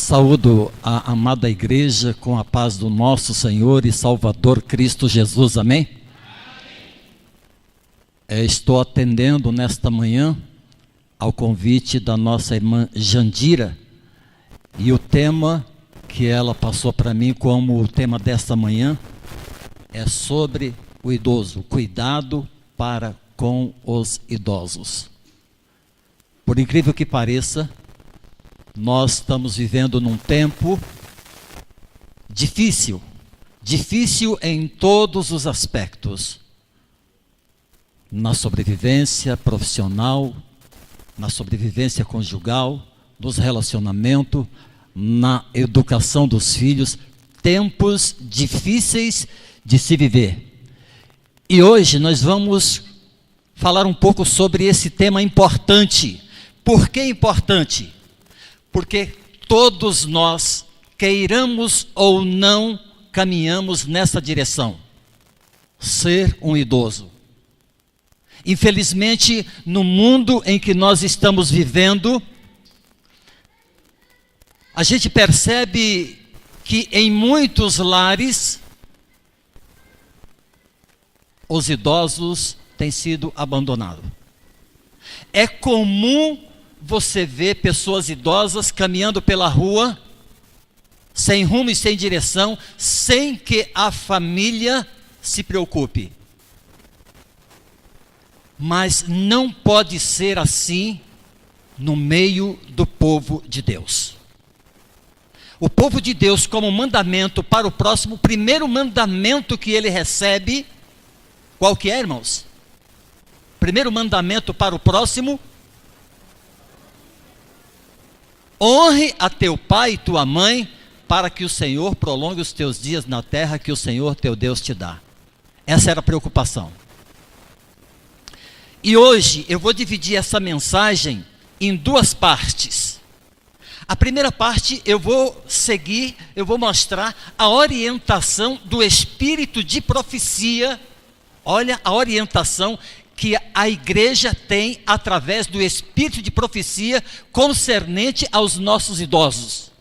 Saúdo a amada igreja com a paz do nosso Senhor e Salvador Cristo Jesus, amém? Estou atendendo nesta manhã ao convite da nossa irmã Jandira, e o tema que ela passou para mim como o tema desta manhã é sobre o idoso, cuidado para com os idosos. Por incrível que pareça, nós estamos vivendo num tempo difícil em todos os aspectos, na sobrevivência profissional, na sobrevivência conjugal, nos relacionamentos, na educação dos filhos, tempos difíceis de se viver. E hoje nós vamos falar um pouco sobre esse tema importante. Por que importante? Porque todos nós, queiramos ou não, caminhamos nessa direção, ser um idoso. Infelizmente, no mundo em que nós estamos vivendo, a gente percebe que em muitos lares, os idosos têm sido abandonados. É comum você ver pessoas idosas caminhando pela rua, sem rumo e sem direção, sem que a família se preocupe. Mas não pode ser assim no meio do povo de Deus. O povo de Deus, como mandamento para o próximo, o primeiro mandamento que ele recebe, qual que é, irmãos? Primeiro mandamento para o próximo: honre a teu pai e tua mãe, para que o Senhor prolongue os teus dias na terra que o Senhor teu Deus te dá. Essa era a preocupação. E hoje eu vou dividir essa mensagem em duas partes. A primeira parte eu vou mostrar a orientação do espírito de profecia. Olha a orientação que a igreja tem através do espírito de profecia concernente aos nossos idosos.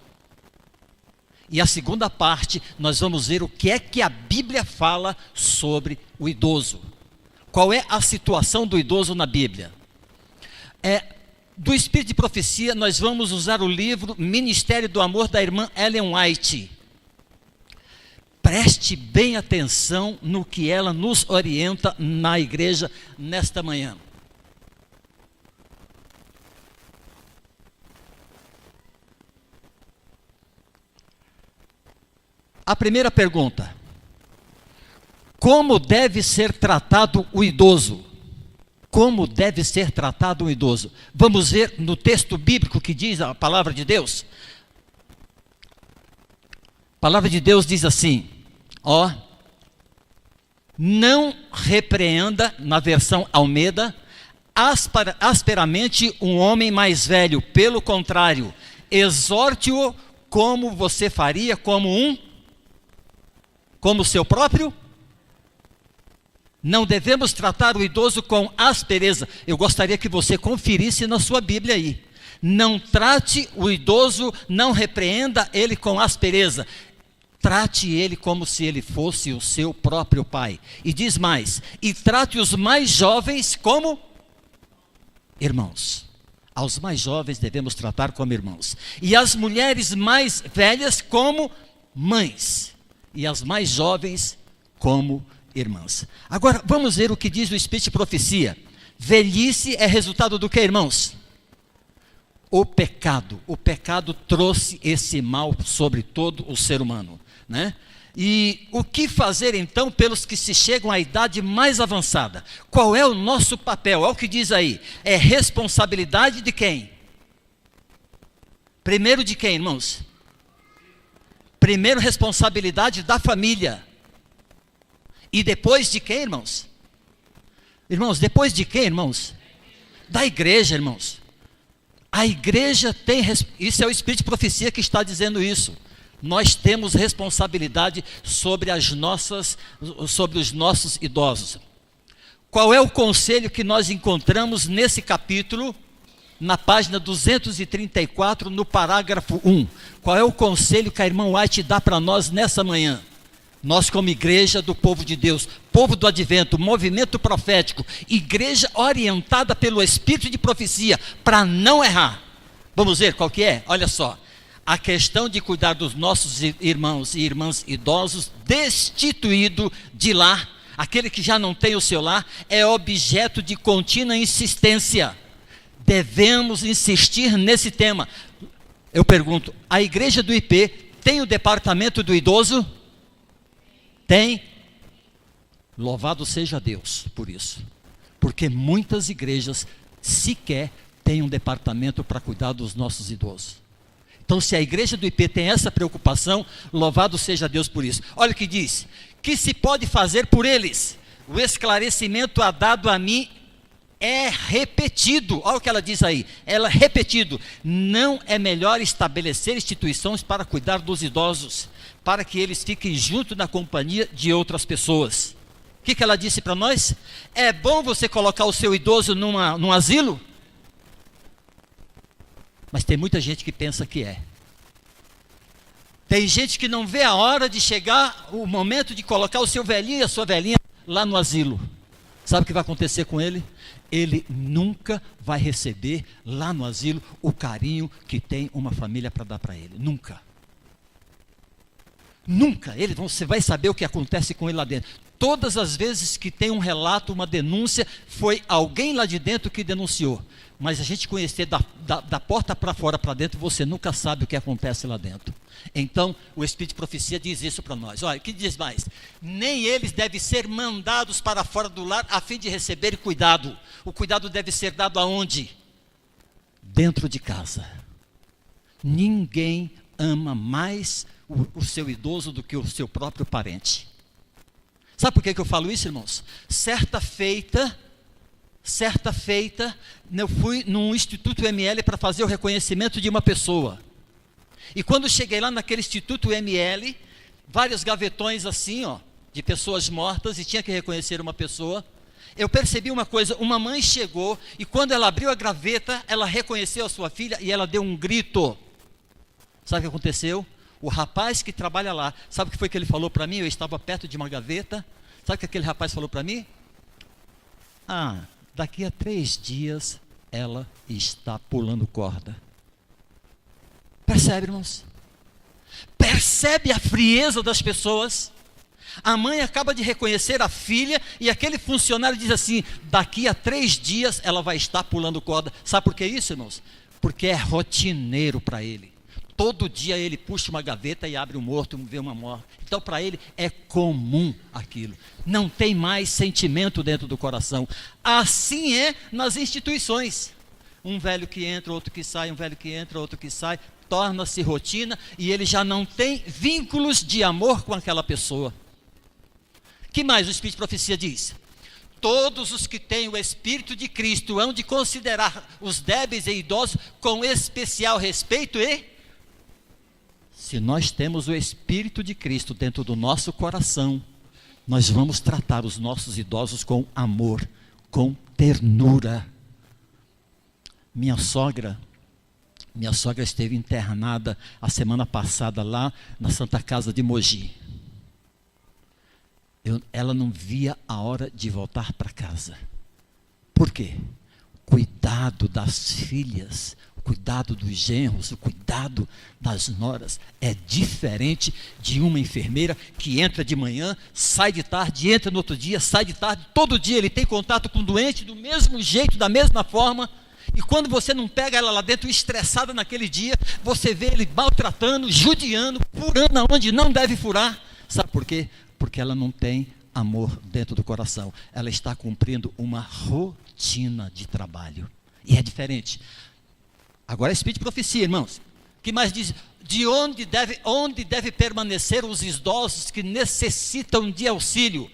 E a segunda parte, nós vamos ver o que é que a Bíblia fala sobre o idoso. Qual é a situação do idoso na Bíblia? Do espírito de profecia, nós vamos usar o livro Ministério do Amor, da irmã Ellen White. Preste bem atenção no que ela nos orienta na igreja nesta manhã. A primeira pergunta: como deve ser tratado o idoso? Como deve ser tratado o idoso? Vamos ver no texto bíblico que diz a palavra de Deus. A palavra de Deus diz assim, não repreenda, na versão Almeida, asperamente um homem mais velho, pelo contrário, exorte-o como você faria como seu próprio. Não devemos tratar o idoso com aspereza. Eu gostaria que você conferisse na sua Bíblia aí. Não trate o idoso, não repreenda ele com aspereza. Trate ele como se ele fosse o seu próprio pai. E diz mais: e trate os mais jovens como irmãos. Aos mais jovens devemos tratar como irmãos. E as mulheres mais velhas como mães. E as mais jovens como irmãs. Agora, vamos ver o que diz o Espírito de Profecia. Velhice é resultado do que, irmãos? O pecado. O pecado trouxe esse mal sobre todo o ser humano, né? E o que fazer então pelos que se chegam à idade mais avançada? Qual é o nosso papel? Olha o que diz aí. É responsabilidade de quem? Primeiro de quem, irmãos? Primeiro, responsabilidade da família. E depois de quem, irmãos? Irmãos, depois de quem, irmãos? Da igreja, irmãos. A igreja tem, isso é o Espírito de Profecia que está dizendo isso. Nós temos responsabilidade sobre os nossos idosos. Qual é o conselho que nós encontramos nesse capítulo, na página 234, no parágrafo 1. Qual é o conselho que a irmã White dá para nós nessa manhã? Nós, como igreja do povo de Deus, povo do advento, movimento profético, igreja orientada pelo espírito de profecia, para não errar. Vamos ver qual que é? Olha só. A questão de cuidar dos nossos irmãos e irmãs idosos, destituído de lar, aquele que já não tem o seu lar, é objeto de contínua insistência. Devemos insistir nesse tema. Eu pergunto, a igreja do IP tem o departamento do idoso? Tem? Louvado seja Deus por isso. Porque muitas igrejas sequer têm um departamento para cuidar dos nossos idosos. Então, se a igreja do IP tem essa preocupação, louvado seja Deus por isso. Olha o que diz: que se pode fazer por eles? O esclarecimento dado a mim é repetido. Olha o que ela diz aí, ela é repetido. Não é melhor estabelecer instituições para cuidar dos idosos, para que eles fiquem junto na companhia de outras pessoas? O que ela disse para nós? É bom você colocar o seu idoso num asilo? Mas tem muita gente que pensa que é. Tem gente que não vê a hora de chegar o momento de colocar o seu velhinho e a sua velhinha lá no asilo. Sabe o que vai acontecer com ele? Ele nunca vai receber lá no asilo o carinho que tem uma família para dar para ele. Nunca. Nunca. Você vai saber o que acontece com ele lá dentro. Todas as vezes que tem um relato, uma denúncia, foi alguém lá de dentro que denunciou. Mas a gente conhecer da porta para fora, para dentro, você nunca sabe o que acontece lá dentro. Então, o Espírito de Profecia diz isso para nós. Olha, o que diz mais? Nem eles devem ser mandados para fora do lar, a fim de receber cuidado. O cuidado deve ser dado aonde? Dentro de casa. Ninguém ama mais o seu idoso do que o seu próprio parente. Sabe por que eu falo isso, irmãos? Certa feita, eu fui num Instituto ML para fazer o reconhecimento de uma pessoa. E quando cheguei lá naquele Instituto ML, vários gavetões assim, de pessoas mortas, e tinha que reconhecer uma pessoa. Eu percebi uma coisa, uma mãe chegou, e quando ela abriu a gaveta, ela reconheceu a sua filha, e ela deu um grito. Sabe o que aconteceu? O rapaz que trabalha lá, sabe o que foi que ele falou para mim? Eu estava perto de uma gaveta. Sabe o que aquele rapaz falou para mim? Daqui a 3 dias ela está pulando corda. Percebe, irmãos? Percebe a frieza das pessoas? A mãe acaba de reconhecer a filha e aquele funcionário diz assim: daqui a 3 dias ela vai estar pulando corda. Sabe por que isso, irmãos? Porque é rotineiro para ele. Todo dia ele puxa uma gaveta e abre um morto, vê uma morte. Então para ele é comum aquilo. Não tem mais sentimento dentro do coração. Assim é nas instituições. Um velho que entra, outro que sai, um velho que entra, outro que sai. Torna-se rotina e ele já não tem vínculos de amor com aquela pessoa. Que mais o Espírito de Profecia diz? Todos os que têm o Espírito de Cristo hão de considerar os débeis e idosos com especial respeito e... Se nós temos o Espírito de Cristo dentro do nosso coração, nós vamos tratar os nossos idosos com amor, com ternura. Minha sogra esteve internada a semana passada lá na Santa Casa de Mogi. Ela não via a hora de voltar para casa. Por quê? Cuidado das filhas, o cuidado dos genros, o cuidado das noras é diferente de uma enfermeira que entra de manhã, sai de tarde, entra no outro dia, sai de tarde. Todo dia ele tem contato com o doente do mesmo jeito, da mesma forma. E quando você não pega ela lá dentro estressada naquele dia, você vê ele maltratando, judiando, furando aonde não deve furar. Sabe por quê? Porque ela não tem amor dentro do coração. Ela está cumprindo uma rotina de trabalho. E é diferente. Agora é Espírito de Profecia, irmãos. O que mais diz? De onde deve permanecer os idosos que necessitam de auxílio?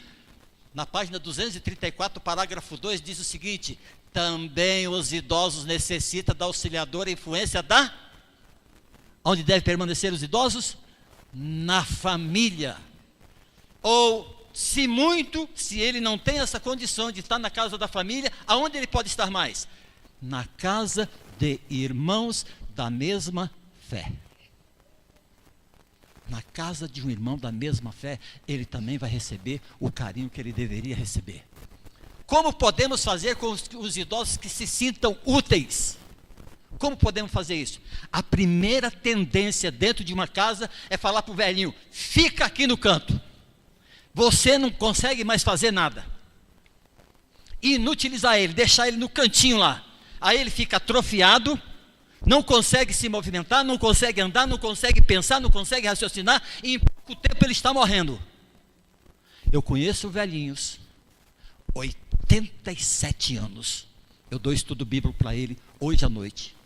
Na página 234, parágrafo 2, diz o seguinte: também os idosos necessitam da auxiliadora influência da... Onde deve permanecer os idosos? Na família. Ou, se ele não tem essa condição de estar na casa da família, aonde ele pode estar mais? Na casa de irmãos da mesma fé. Na casa de um irmão da mesma fé, ele também vai receber o carinho que ele deveria receber. Como podemos fazer com os idosos que se sintam úteis? Como podemos fazer isso? A primeira tendência dentro de uma casa é falar para o velhinho: fica aqui no canto, você não consegue mais fazer nada. Inutilizar ele, deixar ele no cantinho lá. Aí ele fica atrofiado, não consegue se movimentar, não consegue andar, não consegue pensar, não consegue raciocinar, e em pouco tempo ele está morrendo. Eu conheço velhinhos, 87 anos, eu dou estudo bíblico para ele hoje à noite,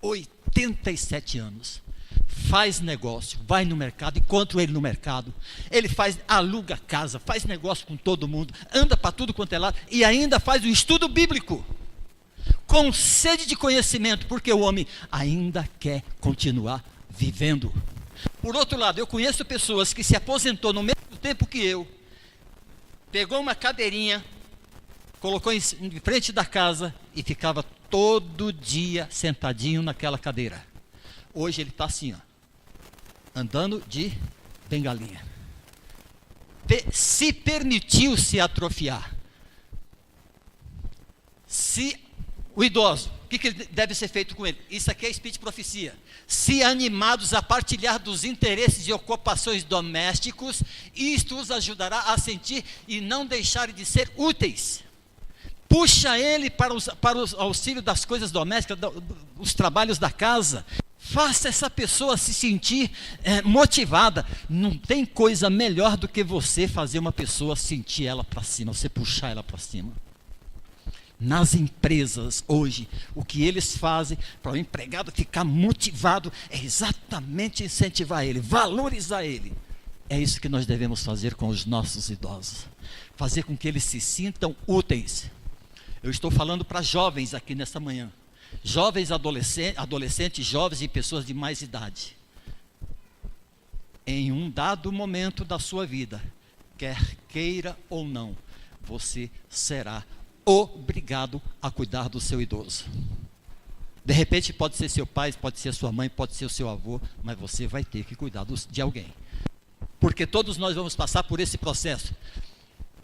87 anos, faz negócio, vai no mercado, encontro ele no mercado, ele aluga casa, faz negócio com todo mundo, anda para tudo quanto é lado, e ainda faz o estudo bíblico, com sede de conhecimento, porque o homem ainda quer continuar vivendo. Por outro lado, eu conheço pessoas que se aposentou no mesmo tempo que eu, pegou uma cadeirinha, colocou em frente da casa e ficava todo dia sentadinho naquela cadeira. Hoje ele está assim, ó, andando de bengalinha. Se permitiu se atrofiar. O idoso, o que deve ser feito com ele? Isso aqui é espírito de profecia. Se animados a partilhar dos interesses e ocupações domésticos, isto os ajudará a sentir e não deixarem de ser úteis. Puxa ele para o auxílio das coisas domésticas, os trabalhos da casa. Faça essa pessoa se sentir motivada. Não tem coisa melhor do que você fazer uma pessoa sentir ela para cima, você puxar ela para cima. Nas empresas hoje, o que eles fazem para o empregado ficar motivado é exatamente incentivar ele, valorizar ele. É isso que nós devemos fazer com os nossos idosos, fazer com que eles se sintam úteis. Eu estou falando para jovens aqui nesta manhã, jovens, adolescentes, jovens e pessoas de mais idade. Em um dado momento da sua vida, quer queira ou não, você será obrigado a cuidar do seu idoso. De repente pode ser seu pai, pode ser sua mãe, pode ser o seu avô, mas você vai ter que cuidar de alguém, porque todos nós vamos passar por esse processo,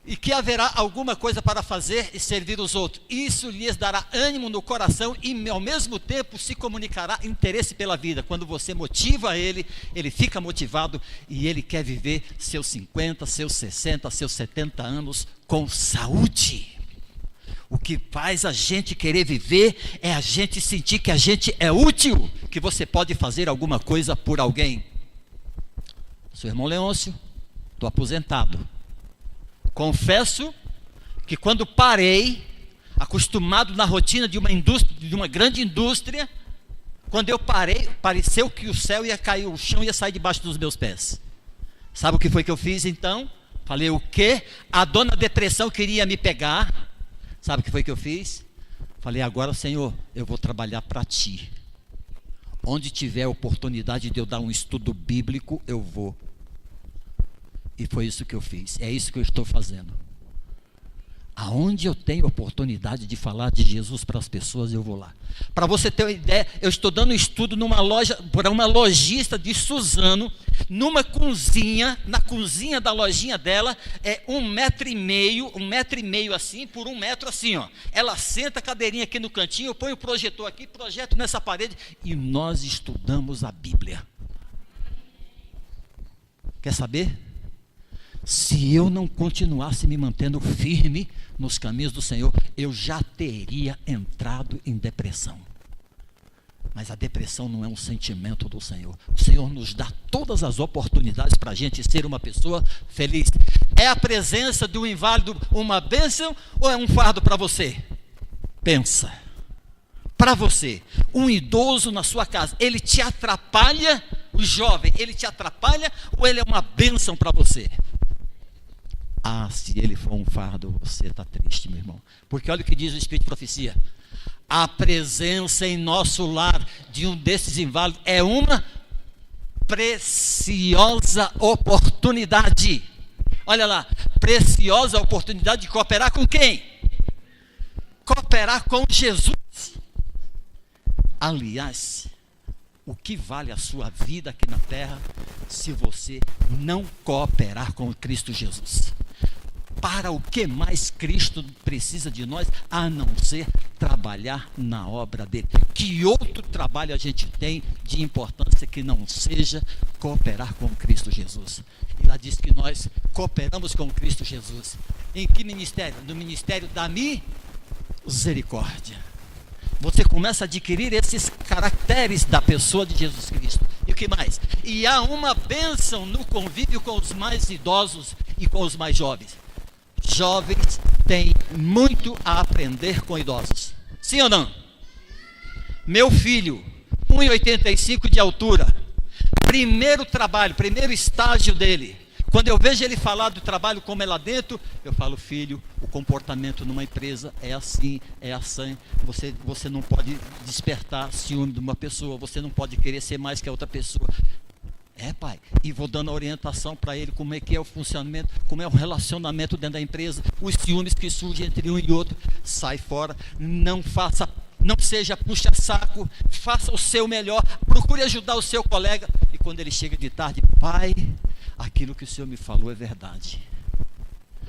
e que haverá alguma coisa para fazer e servir os outros. Isso lhes dará ânimo no coração e ao mesmo tempo se comunicará interesse pela vida. Quando você motiva ele, ele fica motivado e ele quer viver seus 50, seus 60, seus 70 anos com saúde. O que faz a gente querer viver é a gente sentir que a gente é útil, que você pode fazer alguma coisa por alguém. Seu irmão Leôncio, estou aposentado. Confesso que quando parei, acostumado na rotina de uma indústria, de uma grande indústria, quando eu parei, pareceu que o céu ia cair, o chão ia sair debaixo dos meus pés. Sabe o que foi que eu fiz então? Falei, o quê? A dona depressão queria me pegar. Sabe o que foi que eu fiz? Falei, agora, Senhor, eu vou trabalhar para Ti. Onde tiver oportunidade de eu dar um estudo bíblico, eu vou. E foi isso que eu fiz, é isso que eu estou fazendo. Aonde eu tenho oportunidade de falar de Jesus para as pessoas, eu vou lá. Para você ter uma ideia, eu estou dando um estudo numa loja, para uma lojista de Suzano, numa cozinha, na cozinha da lojinha dela, é 1,5 metro assim, por 1 metro assim, ó. Ela senta a cadeirinha aqui no cantinho, eu ponho o projetor aqui, projeto nessa parede, e nós estudamos a Bíblia. Quer saber? Se eu não continuasse me mantendo firme nos caminhos do Senhor, eu já teria entrado em depressão. Mas a depressão não é um sentimento do Senhor. O Senhor nos dá todas as oportunidades para a gente ser uma pessoa feliz. É a presença de um inválido uma bênção ou é um fardo para você? Pensa. Para você, um idoso na sua casa, ele te atrapalha, o jovem, ele te atrapalha ou ele é uma bênção para você? Ah, se ele for um fardo, você está triste, meu irmão. Porque olha o que diz o Espírito de Profecia. A presença em nosso lar de um desses inválidos é uma preciosa oportunidade. Olha lá, preciosa oportunidade de cooperar com quem? Cooperar com Jesus. Aliás, o que vale a sua vida aqui na terra se você não cooperar com Cristo Jesus? Para o que mais Cristo precisa de nós, a não ser trabalhar na obra dele? Que outro trabalho a gente tem de importância que não seja cooperar com Cristo Jesus? E lá diz que nós cooperamos com Cristo Jesus. Em que ministério? No ministério da misericórdia. Você começa a adquirir esses caracteres da pessoa de Jesus Cristo. E o que mais? E há uma bênção no convívio com os mais idosos e com os mais jovens. Jovens têm muito a aprender com idosos. Sim ou não? Meu filho, 1,85 de altura, primeiro trabalho, primeiro estágio dele. Quando eu vejo ele falar do trabalho como é lá dentro, eu falo: filho, o comportamento numa empresa é assim, é assim. Você não pode despertar ciúme de uma pessoa, você não pode querer ser mais que a outra pessoa. É, pai, e vou dando a orientação para ele como é que é o funcionamento, como é o relacionamento dentro da empresa, os ciúmes que surgem entre um e outro. Sai fora, não seja puxa-saco, faça o seu melhor, procure ajudar o seu colega. E quando ele chega de tarde: pai, aquilo que o senhor me falou é verdade,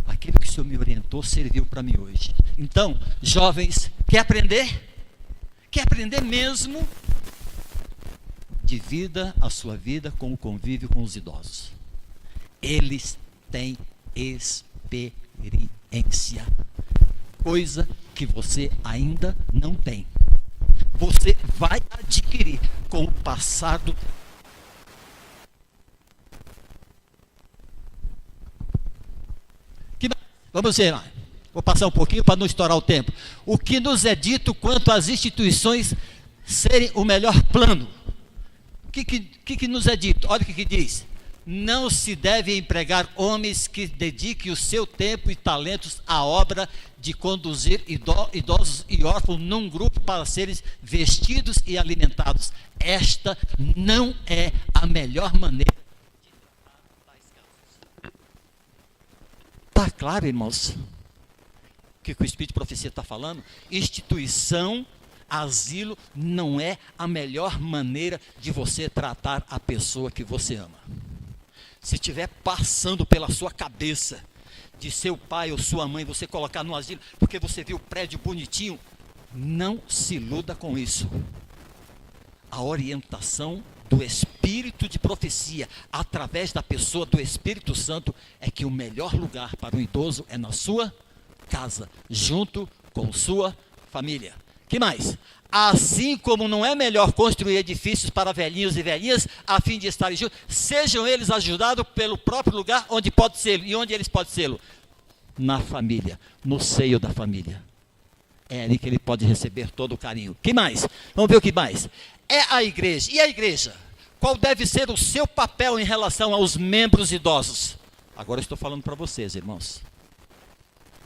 aquilo que o senhor me orientou serviu para mim hoje. Então, jovens, quer aprender? Quer aprender mesmo? Divida a sua vida com o convívio com os idosos. Eles têm experiência, coisa que você ainda não tem. Você vai adquirir com o passar do tempo. Vamos ver lá. Vou passar um pouquinho para não estourar o tempo. O que nos é dito quanto às instituições serem o melhor plano? O que nos é dito? Olha o que diz: não se deve empregar homens que dediquem o seu tempo e talentos à obra de conduzir idosos e órfãos num grupo para serem vestidos e alimentados. Esta não é a melhor maneira de tratar tais casos. Está claro, irmãos, o que o Espírito de Profecia está falando? Instituição, asilo não é a melhor maneira de você tratar a pessoa que você ama. Se estiver passando pela sua cabeça de seu pai ou sua mãe, você colocar no asilo, porque você viu o prédio bonitinho, não se iluda com isso. A orientação do Espírito de Profecia, através da pessoa do Espírito Santo, é que o melhor lugar para o idoso é na sua casa, junto com sua família. Que mais? Assim como não é melhor construir edifícios para velhinhos e velhinhas, a fim de estarem juntos, sejam eles ajudados pelo próprio lugar onde pode ser. E onde eles podem ser? Na família, no seio da família. É ali que ele pode receber todo o carinho. Que mais? Vamos ver o que mais. É a igreja. E a igreja? Qual deve ser o seu papel em relação aos membros idosos? Agora eu estou falando para vocês, irmãos.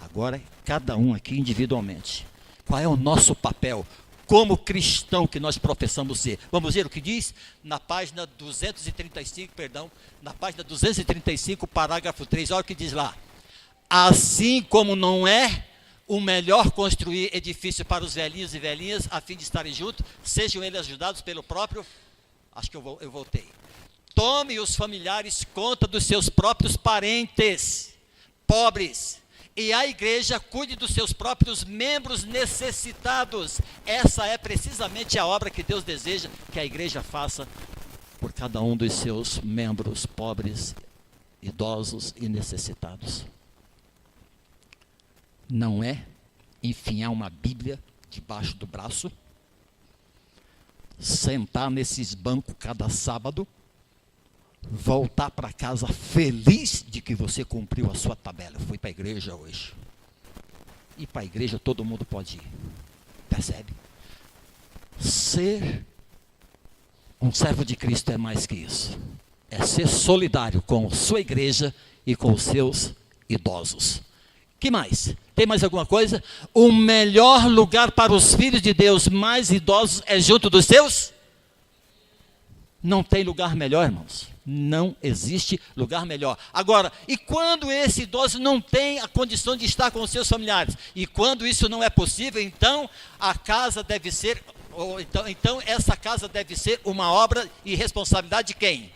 Agora, cada um aqui individualmente. Qual é o nosso papel como cristão que nós professamos ser? Vamos ver o que diz na página 235, na página 235, parágrafo 3, olha o que diz lá. Assim como não é o melhor construir edifício para os velhinhos e velhinhas, a fim de estarem juntos, sejam eles ajudados pelo próprio, acho que eu voltei. Tome os familiares conta dos seus próprios parentes, pobres, e a igreja cuide dos seus próprios membros necessitados. Essa é precisamente a obra que Deus deseja que a igreja faça por cada um dos seus membros pobres, idosos e necessitados. Não é enfiar uma Bíblia debaixo do braço, sentar nesses bancos cada sábado, voltar para casa feliz de que você cumpriu a sua tabela. Fui para a igreja hoje. E para a igreja todo mundo pode ir. Percebe? Ser um servo de Cristo é mais que isso. É ser solidário com a sua igreja e com os seus idosos. Que mais? Tem mais alguma coisa? O melhor lugar para os filhos de Deus mais idosos é junto dos seus? Não tem lugar melhor, irmãos. Não existe lugar melhor. Agora, e quando esse idoso não tem a condição de estar com os seus familiares? E quando isso não é possível, então a casa deve ser Então essa casa deve ser uma obra e responsabilidade de quem?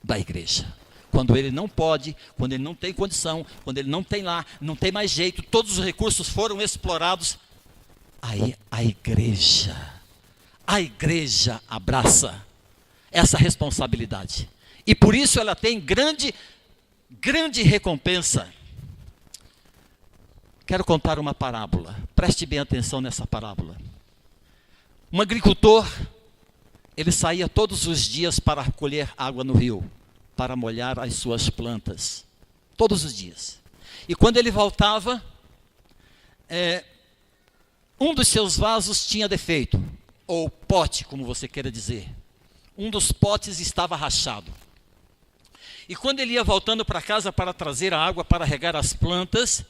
Da igreja. Quando ele não pode, quando ele não tem condição, quando ele não tem lá, não tem mais jeito, todos os recursos foram explorados, aí a igreja abraça essa responsabilidade. E por isso ela tem grande recompensa. Quero contar uma parábola. Preste bem atenção nessa parábola. Um agricultor, ele saía todos os dias para colher água no rio, para molhar as suas plantas. Todos os dias. E quando ele voltava, um dos seus vasos tinha defeito, ou pote, como você queira dizer. Um dos potes estava rachado. E quando ele ia voltando para casa para trazer a água para regar as plantas,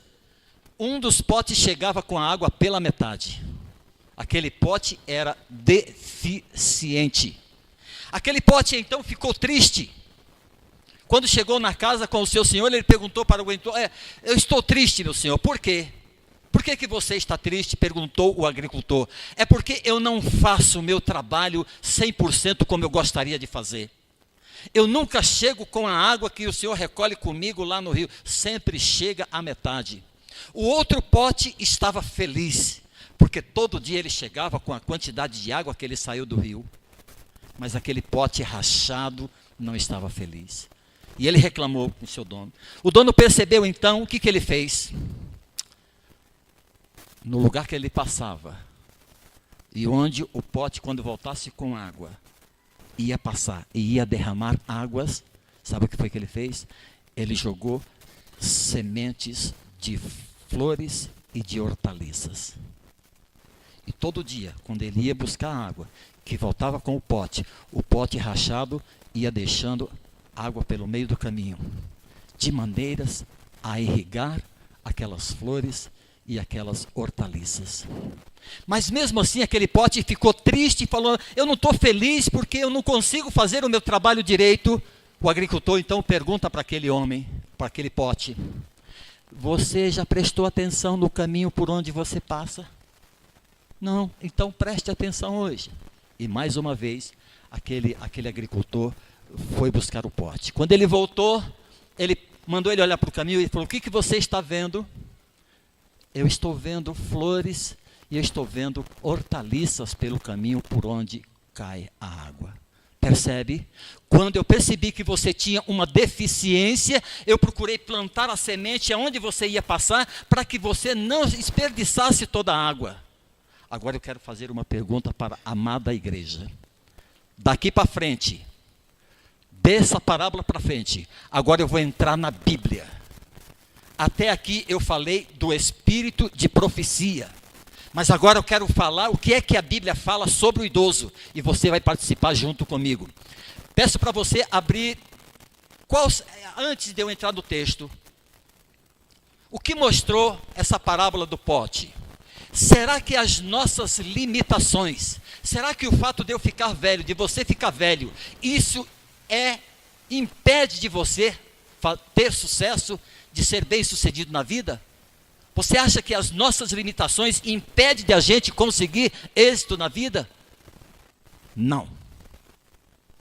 um dos potes chegava com a água pela metade. Aquele pote era deficiente. Aquele pote então ficou triste. Quando chegou na casa com o seu senhor, ele perguntou para o agricultor: eu estou triste, meu senhor, por quê? Por que você está triste? Perguntou o agricultor. É porque eu não faço o meu trabalho 100% como eu gostaria de fazer. Eu nunca chego com a água que o senhor recolhe comigo lá no rio. Sempre chega a metade. O outro pote estava feliz, porque todo dia ele chegava com a quantidade de água que ele saiu do rio. Mas aquele pote rachado não estava feliz. E ele reclamou com o seu dono. O dono percebeu então, o que ele fez? No lugar que ele passava, e onde o pote, quando voltasse com água, ia passar e ia derramar águas, sabe o que foi que ele fez? Ele jogou sementes de flores e de hortaliças. E todo dia, quando ele ia buscar água, que voltava com o pote rachado ia deixando água pelo meio do caminho, de maneiras a irrigar aquelas flores e aquelas hortaliças. Mas mesmo assim aquele pote ficou triste e falou: eu não estou feliz porque eu não consigo fazer o meu trabalho direito. O agricultor então pergunta para aquele homem, para aquele pote: você já prestou atenção no caminho por onde você passa? Não, então preste atenção hoje. E mais uma vez aquele agricultor foi buscar o pote. Quando ele voltou, ele mandou ele olhar para o caminho e falou: o que você está vendo? Eu estou vendo flores e eu estou vendo hortaliças pelo caminho por onde cai a água. Percebe? Quando eu percebi que você tinha uma deficiência, eu procurei plantar a semente aonde você ia passar, para que você não desperdiçasse toda a água. Agora eu quero fazer uma pergunta para a amada igreja. Daqui para frente, dessa parábola para frente, agora eu vou entrar na Bíblia. Até aqui eu falei do espírito de profecia. Mas agora eu quero falar o que é que a Bíblia fala sobre o idoso. E você vai participar junto comigo. Peço para você abrir, antes de eu entrar no texto, o que mostrou essa parábola do pote? Será que as nossas limitações, será que o fato de eu ficar velho, de você ficar velho, isso impede de você ter sucesso, de ser bem sucedido na vida? Você acha que as nossas limitações impedem de a gente conseguir êxito na vida? Não.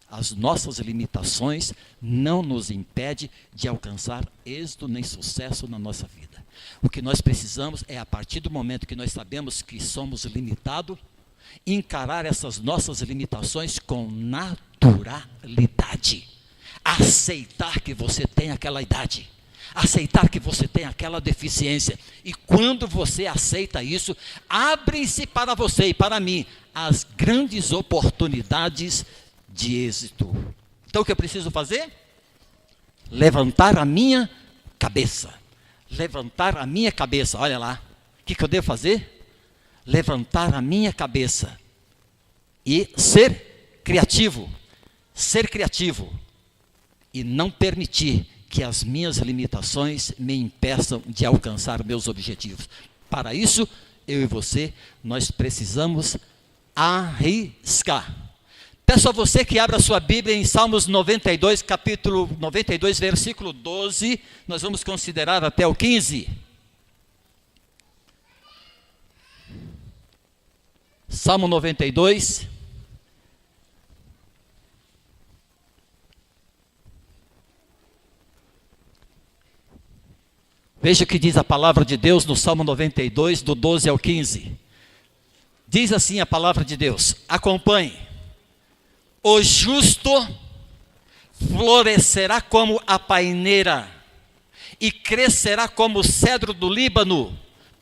As nossas limitações não nos impedem de alcançar êxito nem sucesso na nossa vida. O que nós precisamos é, a partir do momento que nós sabemos que somos limitados, encarar essas nossas limitações com naturalidade. Aceitar que você tem aquela idade. Aceitar que você tem aquela deficiência. E quando você aceita isso, abrem-se para você e para mim as grandes oportunidades de êxito. Então o que eu preciso fazer? Levantar a minha cabeça. Levantar a minha cabeça. Olha lá. O que eu devo fazer? Levantar a minha cabeça. E ser criativo. Ser criativo. E não permitir que as minhas limitações me impeçam de alcançar meus objetivos. Para isso, eu e você, nós precisamos arriscar. Peço a você que abra sua Bíblia em Salmos 92, capítulo 92, versículo 12. Nós vamos considerar até o 15. Salmo 92. Veja o que diz a palavra de Deus no Salmo 92, do 12 ao 15. Diz assim a palavra de Deus, acompanhe. O justo florescerá como a paineira e crescerá como o cedro do Líbano,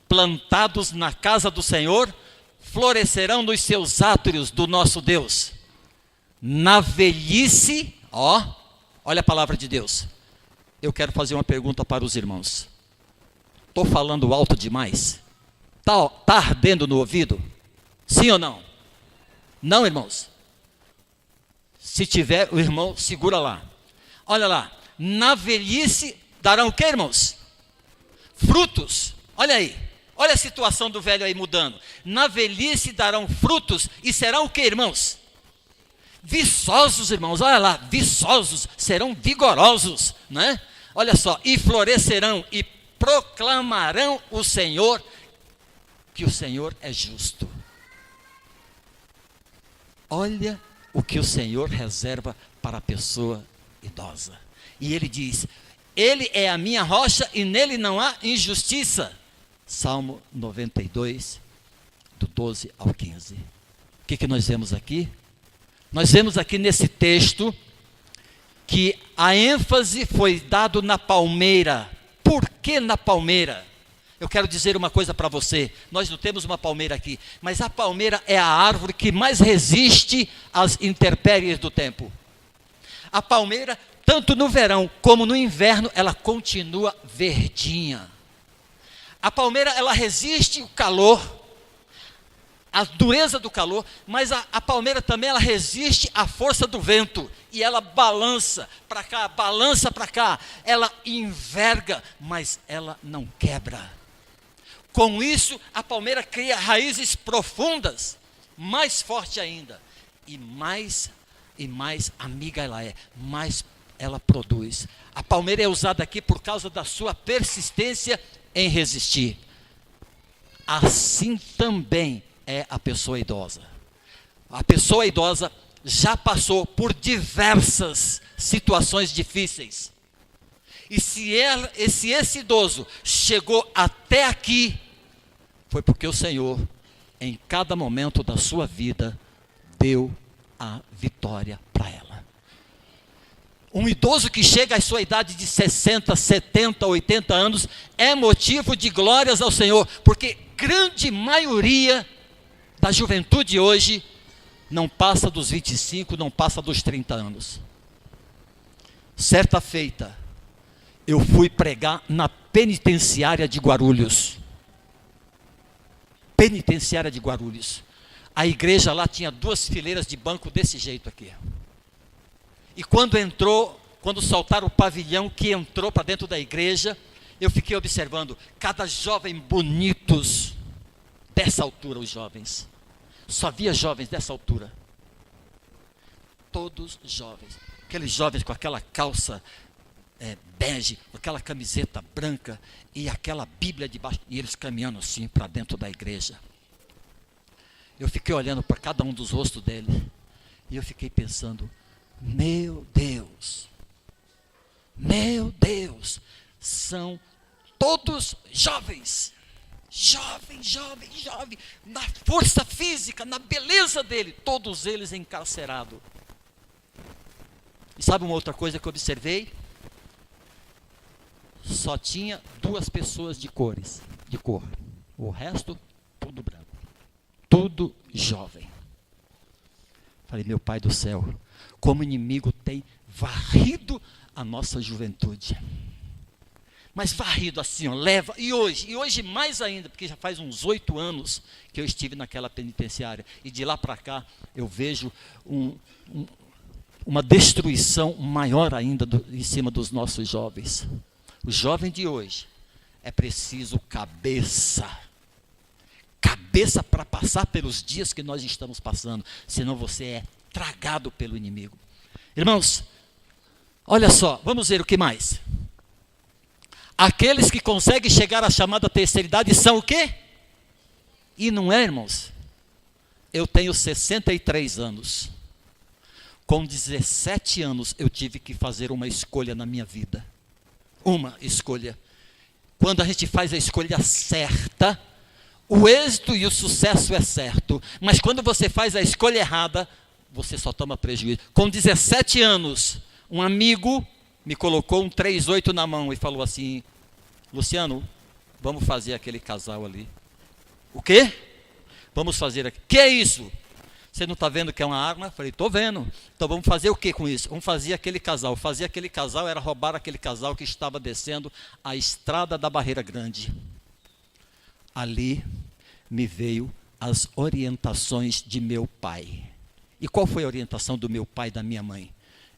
plantados na casa do Senhor, florescerão nos seus átrios do nosso Deus. Na velhice, olha a palavra de Deus. Eu quero fazer uma pergunta para os irmãos. Estou falando alto demais? Tá ardendo no ouvido? Sim ou não? Não, irmãos? Se tiver, o irmão segura lá. Olha lá. Na velhice darão o que, irmãos? Frutos. Olha aí. Olha a situação do velho aí mudando. Na velhice darão frutos e serão o que, irmãos? Viçosos, irmãos. Olha lá. Viçosos. Serão vigorosos, né? Olha só. E florescerão e proclamarão o Senhor, que o Senhor é justo. Olha o que o Senhor reserva para a pessoa idosa. E ele diz, ele é a minha rocha e nele não há injustiça. Salmo 92, do 12 ao 15. O que nós vemos aqui? Nós vemos aqui nesse texto que a ênfase foi dada na palmeira. Por que na palmeira? Eu quero dizer uma coisa para você, nós não temos uma palmeira aqui, mas a palmeira é a árvore que mais resiste às intempéries do tempo. A palmeira, tanto no verão como no inverno, ela continua verdinha. A palmeira, ela resiste o calor, a dureza do calor, mas a palmeira também, ela resiste à força do vento, e ela balança para cá, ela enverga, mas ela não quebra. Com isso, a palmeira cria raízes profundas, mais forte ainda, e mais amiga ela é, mais ela produz. A palmeira é usada aqui por causa da sua persistência em resistir. Assim também é a pessoa idosa. A pessoa idosa já passou por diversas situações difíceis. E se esse idoso chegou até aqui, foi porque o Senhor, em cada momento da sua vida, deu a vitória para ela. Um idoso que chega à sua idade de 60, 70, 80 anos, é motivo de glórias ao Senhor, porque grande maioria da juventude hoje não passa dos 25, não passa dos 30 anos. Certa feita, eu fui pregar na penitenciária de Guarulhos. Penitenciária de Guarulhos. A igreja lá tinha 2 fileiras de banco desse jeito aqui. E quando soltaram o pavilhão que entrou para dentro da igreja, eu fiquei observando, cada jovem bonitos, dessa altura os jovens. Só via jovens dessa altura. Todos jovens. Aqueles jovens com aquela calça bege, com aquela camiseta branca e aquela Bíblia debaixo, e eles caminhando assim para dentro da igreja. Eu fiquei olhando para cada um dos rostos deles e eu fiquei pensando, meu Deus, são todos jovens, na força física, na beleza dele, todos eles encarcerados. E sabe uma outra coisa que eu observei? Só tinha 2 pessoas de cor, o resto tudo branco, tudo jovem. Falei, meu Pai do céu, como o inimigo tem varrido a nossa juventude. Mas varrido assim, leva, e hoje mais ainda, porque já faz uns 8 anos que eu estive naquela penitenciária, e de lá para cá eu vejo uma destruição maior ainda em cima dos nossos jovens. O jovem de hoje é preciso cabeça para passar pelos dias que nós estamos passando, senão você é tragado pelo inimigo. Irmãos, olha só, vamos ver o que mais. Aqueles que conseguem chegar à chamada terceira idade são o quê? E não é, irmãos? Eu tenho 63 anos. Com 17 anos eu tive que fazer uma escolha na minha vida. Uma escolha. Quando a gente faz a escolha certa, o êxito e o sucesso é certo. Mas quando você faz a escolha errada, você só toma prejuízo. Com 17 anos, um amigo me colocou um 38 na mão e falou assim: Luciano, vamos fazer aquele casal ali. O quê? Vamos fazer aqui. Que é isso? Você não está vendo que é uma arma? Eu falei, estou vendo. Então vamos fazer o que com isso? Vamos fazer aquele casal. Fazer aquele casal era roubar aquele casal que estava descendo a estrada da Barreira Grande. Ali me veio as orientações de meu pai. E qual foi a orientação do meu pai e da minha mãe?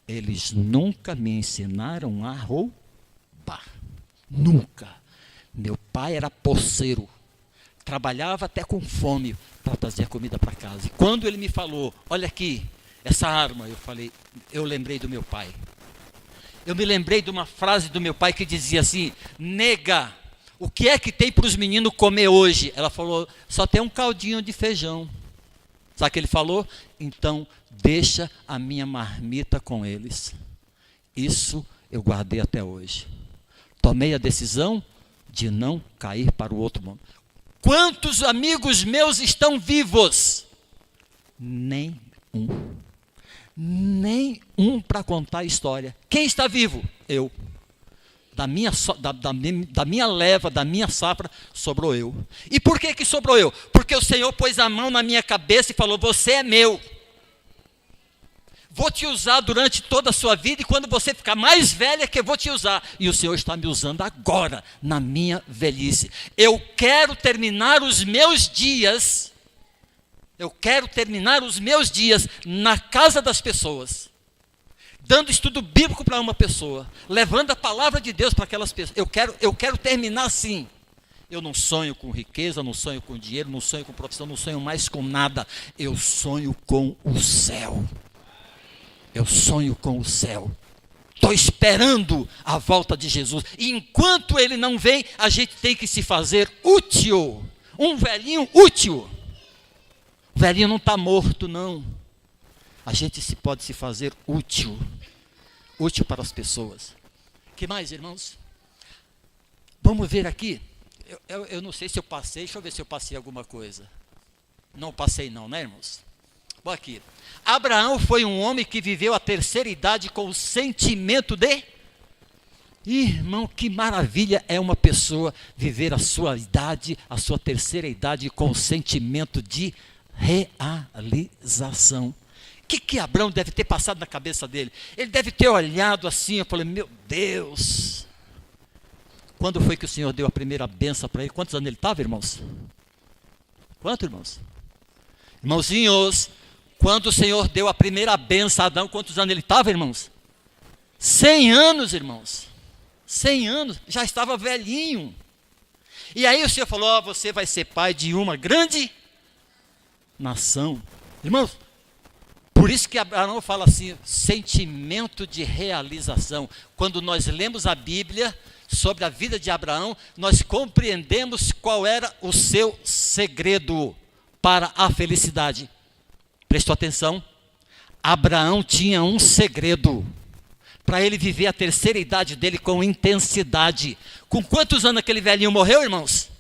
Eles nunca me ensinaram a roubar. Nunca. Meu pai era poceiro. Trabalhava até com fome para trazer comida para casa. E quando ele me falou, olha aqui, essa arma, eu lembrei do meu pai. Eu me lembrei de uma frase do meu pai que dizia assim: nega, o que é que tem para os meninos comer hoje? Ela falou, só tem um caldinho de feijão. Sabe o que ele falou? Então, deixa a minha marmita com eles. Isso eu guardei até hoje. Tomei a decisão de não cair para o outro mundo. Quantos amigos meus estão vivos? Nem um. Nem um para contar a história. Quem está vivo? Eu. Da minha leva, da minha safra, sobrou eu. E por que sobrou eu? Porque o Senhor pôs a mão na minha cabeça e falou, você é meu. Vou te usar durante toda a sua vida, e quando você ficar mais velha que eu vou te usar. E o Senhor está me usando agora, na minha velhice. Eu quero terminar os meus dias, na casa das pessoas, dando estudo bíblico para uma pessoa, levando a palavra de Deus para aquelas pessoas. Eu quero terminar assim. Eu não sonho com riqueza, não sonho com dinheiro, não sonho com profissão, não sonho mais com nada. Eu sonho com o céu. Eu sonho com o céu. Estou esperando a volta de Jesus. E enquanto ele não vem, a gente tem que se fazer útil. Um velhinho útil. O velhinho não está morto, não. A gente pode se fazer útil. Útil para as pessoas. O que mais, irmãos? Vamos ver aqui. Eu não sei se eu passei. Deixa eu ver se eu passei alguma coisa. Não passei não, né, irmãos? Bom, aqui. Abraão foi um homem que viveu a terceira idade com o sentimento de... Irmão, que maravilha é uma pessoa viver a sua idade, a sua terceira idade, com o sentimento de realização. O que Abraão deve ter passado na cabeça dele? Ele deve ter olhado assim, eu falei, meu Deus. Quando foi que o Senhor deu a primeira benção para ele? Quantos anos ele estava, irmãos? Quanto, irmãos? Irmãozinhos, quando o Senhor deu a primeira benção a Adão, quantos anos ele estava, irmãos? 100 anos, irmãos. 100 anos, já estava velhinho. E aí o Senhor falou, você vai ser pai de uma grande nação. Irmãos, por isso que Abraão fala assim, sentimento de realização. Quando nós lemos a Bíblia sobre a vida de Abraão, nós compreendemos qual era o seu segredo para a felicidade. Prestou atenção? Abraão tinha um segredo para ele viver a terceira idade dele com intensidade. Com quantos anos aquele velhinho morreu, irmãos?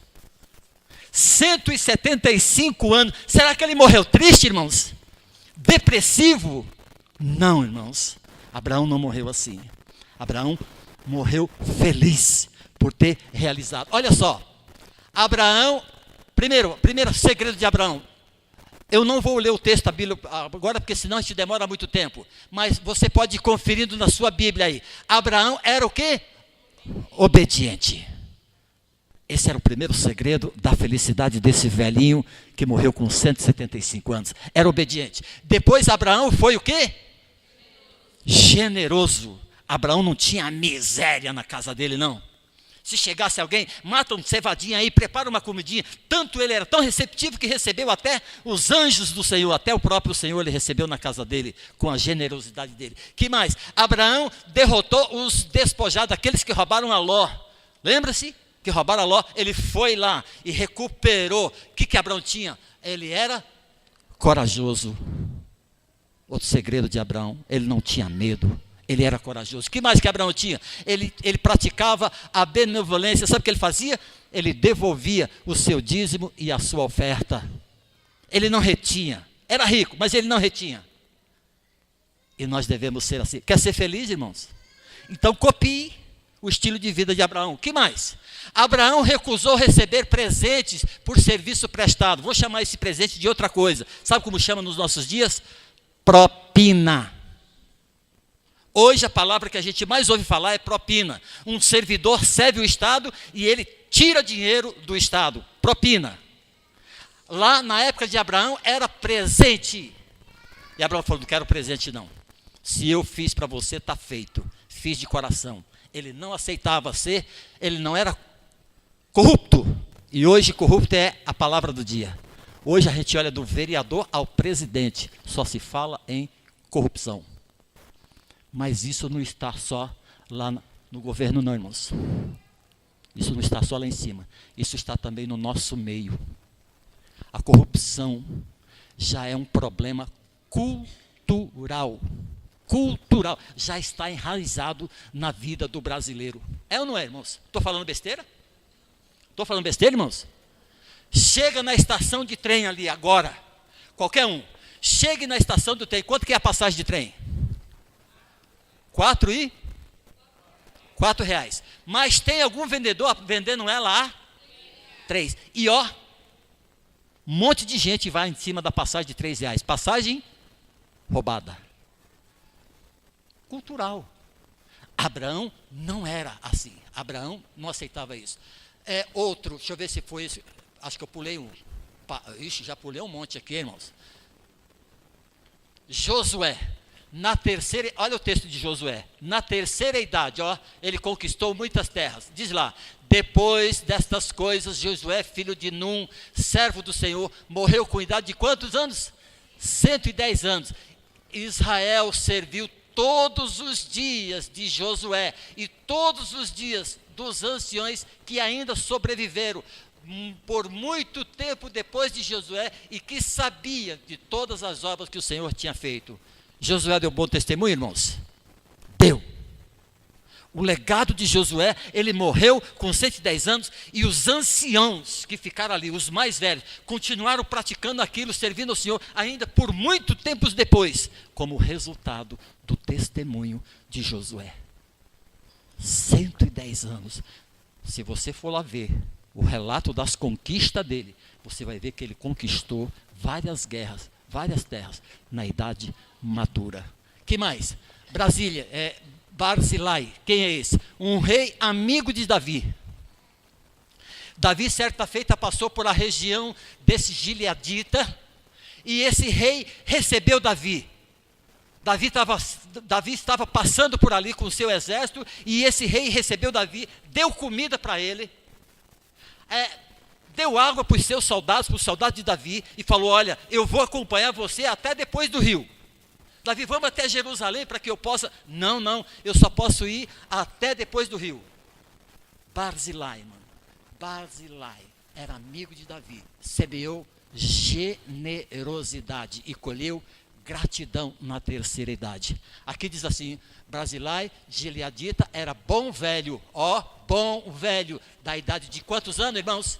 175 anos. Será que ele morreu triste, irmãos? Depressivo? Não, irmãos. Abraão não morreu assim. Abraão morreu feliz por ter realizado. Olha só. Abraão, primeiro segredo de Abraão. Eu não vou ler o texto da Bíblia agora, porque senão a gente demora muito tempo. Mas você pode ir conferindo na sua Bíblia aí. Abraão era o quê? Obediente. Esse era o primeiro segredo da felicidade desse velhinho que morreu com 175 anos. Era obediente. Depois Abraão foi o quê? Generoso. Abraão não tinha miséria na casa dele, não. Se chegasse alguém, mata um cevadinho aí, prepara uma comidinha. Tanto ele era tão receptivo que recebeu até os anjos do Senhor, até o próprio Senhor ele recebeu na casa dele, com a generosidade dele. Que mais? Abraão derrotou os despojados, aqueles que roubaram a Ló. Lembra-se? Que roubaram a Ló, ele foi lá e recuperou. O que Abraão tinha? Ele era corajoso. Outro segredo de Abraão, ele não tinha medo, ele era corajoso. O que mais que Abraão tinha? Ele praticava a benevolência. Sabe o que ele fazia? Ele devolvia o seu dízimo e a sua oferta. Ele não retinha. Era rico, mas ele não retinha. E nós devemos ser assim. Quer ser feliz, irmãos? Então copie o estilo de vida de Abraão. O que mais? Abraão recusou receber presentes por serviço prestado. Vou chamar esse presente de outra coisa. Sabe como chama nos nossos dias? Propina. Hoje a palavra que a gente mais ouve falar é propina. Um servidor serve o Estado e ele tira dinheiro do Estado. Propina. Lá na época de Abraão era presente. E Abraão falou, não quero presente não. Se eu fiz para você, está feito. Fiz de coração. Ele não aceitava ser, ele não era corrupto. E hoje corrupto é a palavra do dia. Hoje a gente olha do vereador ao presidente, só se fala em corrupção. Mas isso não está só lá no governo não, irmãos. Isso não está só lá em cima. Isso está também no nosso meio. A corrupção já é um problema cultural. Cultural. Já está enraizado na vida do brasileiro. É ou não é, irmãos? Estou falando besteira? Estou falando besteira, irmãos? Chega na estação de trem ali agora, qualquer um, chegue na estação do trem, quanto que é a passagem de trem? R$ 4. Mas tem algum vendedor vendendo ela a 3. E ó, um monte de gente vai em cima da passagem de R$ 3. Passagem roubada. Cultural. Abraão não era assim. Abraão não aceitava isso. Outro, deixa eu ver se foi esse. Acho que eu pulei um. Ixi, já pulei um monte aqui, irmãos. Josué, na terceira, olha o texto de Josué. Na terceira idade, ó, ele conquistou muitas terras. Diz lá, depois destas coisas, Josué, filho de Num, servo do Senhor, morreu com idade de quantos anos? 110 anos. Israel serviu todos os dias de Josué e todos os dias dos anciões que ainda sobreviveram por muito tempo depois de Josué e que sabia de todas as obras que o Senhor tinha feito. Josué deu bom testemunho, irmãos? Deu. O legado de Josué, ele morreu com 110 anos e os anciãos que ficaram ali, os mais velhos, continuaram praticando aquilo, servindo ao Senhor ainda por muito tempos depois, como resultado do testemunho de Josué. 110 anos. Se você for lá ver o relato das conquistas dele, você vai ver que ele conquistou várias guerras, várias terras, na idade madura. Que mais? Brasília, Barzilai, quem é esse? Um rei amigo de Davi. Davi, certa feita, passou por a região desse gileadita, e esse rei recebeu Davi. Davi estava passando por ali com o seu exército, e esse rei recebeu Davi, deu comida para ele, deu água para os seus soldados, para os soldados de Davi, e falou, olha, eu vou acompanhar você até depois do rio. Davi, vamos até Jerusalém para que eu possa... Não, eu só posso ir até depois do rio. Barzilai, mano. Barzilai era amigo de Davi, semeou generosidade e colheu gratidão na terceira idade. Aqui diz assim, Barzilai, gileadita, era bom velho, bom velho, da idade de quantos anos, irmãos?